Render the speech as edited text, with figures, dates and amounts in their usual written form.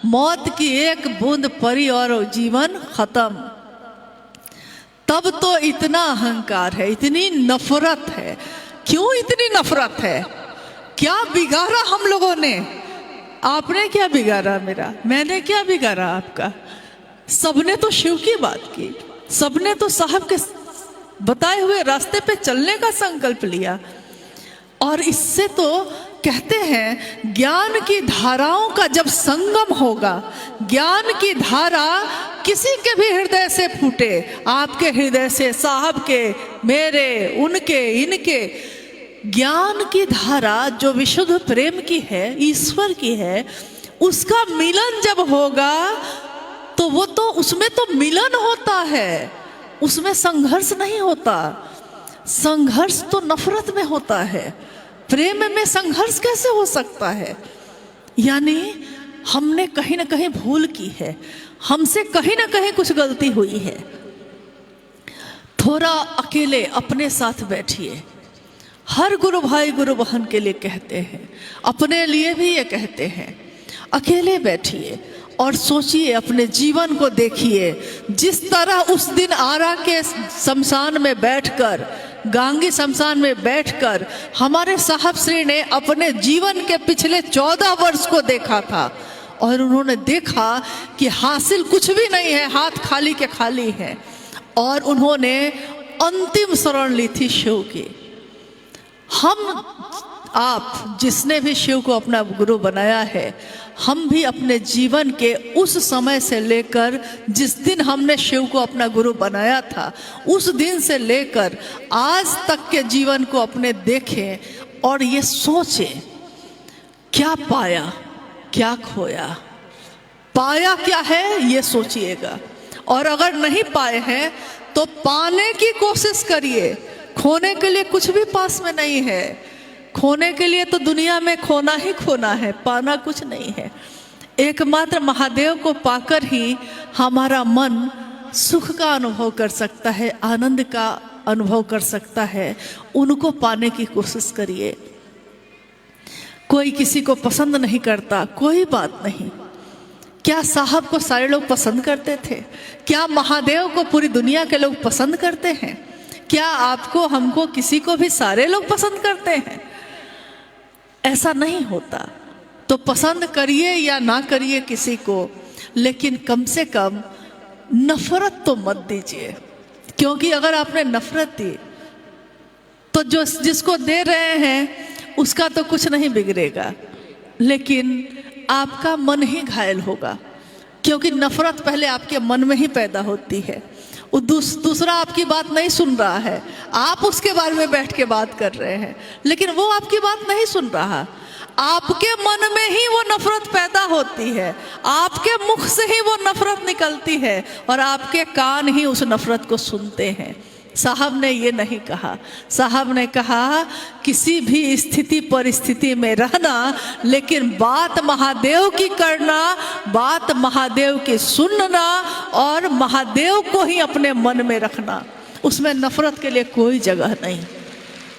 मौत की एक बूंद पड़ी और जीवन खत्म। तब तो इतना अहंकार है, इतनी नफरत है। क्यों इतनी नफरत है? क्या बिगाड़ा हम लोगों ने? आपने क्या बिगाड़ा मेरा? मैंने क्या बिगाड़ा आपका? सबने तो शिव की बात की, सबने तो साहब के बताए हुए रास्ते पे चलने का संकल्प लिया। और इससे तो कहते हैं ज्ञान की धाराओं का जब संगम होगा, ज्ञान की धारा किसी के भी हृदय से फूटे, आपके हृदय से, साहब के, मेरे, उनके, इनके, ज्ञान की धारा जो विशुद्ध प्रेम की है, ईश्वर की है, उसका मिलन जब होगा तो वो तो उसमें तो मिलन होता है, उसमें संघर्ष नहीं होता। संघर्ष तो नफरत में होता है, प्रेम में संघर्ष कैसे हो सकता है? यानी हमने कहीं ना कहीं भूल की है, हमसे कहीं ना कहीं कुछ गलती हुई है। थोड़ा अकेले अपने साथ बैठिए। हर गुरु भाई गुरु बहन के लिए कहते हैं, अपने लिए भी ये कहते हैं। अकेले बैठिए और सोचिए, अपने जीवन को देखिए। जिस तरह उस दिन आरा के शमशान में बैठकर, गांगी शमशान में बैठकर हमारे साहब श्री ने अपने जीवन के पिछले 14 वर्ष को देखा था, और उन्होंने देखा कि हासिल कुछ भी नहीं है, हाथ खाली के खाली हैं, और उन्होंने अंतिम शरण ली थी शिव की। हम आप जिसने भी शिव को अपना गुरु बनाया है, हम भी अपने जीवन के उस समय से लेकर जिस दिन हमने शिव को अपना गुरु बनाया था, उस दिन से लेकर आज तक के जीवन को अपने देखें और ये सोचें, क्या पाया, क्या खोया, पाया क्या है ये सोचिएगा। और अगर नहीं पाए हैं तो पाने की कोशिश करिए। खोने के लिए कुछ भी पास में नहीं है। खोने के लिए तो दुनिया में खोना ही खोना है, पाना कुछ नहीं है। एकमात्र महादेव को पाकर ही हमारा मन सुख का अनुभव कर सकता है, आनंद का अनुभव कर सकता है। उनको पाने की कोशिश करिए। कोई किसी को पसंद नहीं करता, कोई बात नहीं। क्या साहब को सारे लोग पसंद करते थे? क्या महादेव को पूरी दुनिया के लोग पसंद करते हैं? क्या आपको, हमको, किसी को भी सारे लोग पसंद करते हैं? ऐसा नहीं होता। तो पसंद करिए या ना करिए किसी को, लेकिन कम से कम नफरत तो मत दीजिए। क्योंकि अगर आपने नफरत दी तो जो जिसको दे रहे हैं उसका तो कुछ नहीं बिगड़ेगा, लेकिन आपका मन ही घायल होगा। क्योंकि नफरत पहले आपके मन में ही पैदा होती है। वो दूसरा आपकी बात नहीं सुन रहा है, आप उसके बारे में बैठ के बात कर रहे हैं, लेकिन वो आपकी बात नहीं सुन रहा। आपके मन में ही वो नफरत पैदा होती है, आपके मुख से ही वो नफरत निकलती है, और आपके कान ही उस नफरत को सुनते हैं। साहब ने ये नहीं कहा। साहब ने कहा किसी भी स्थिति परिस्थिति में रहना, लेकिन बात महादेव की करना, बात महादेव की सुनना, और महादेव को ही अपने मन में रखना। उसमें नफरत के लिए कोई जगह नहीं।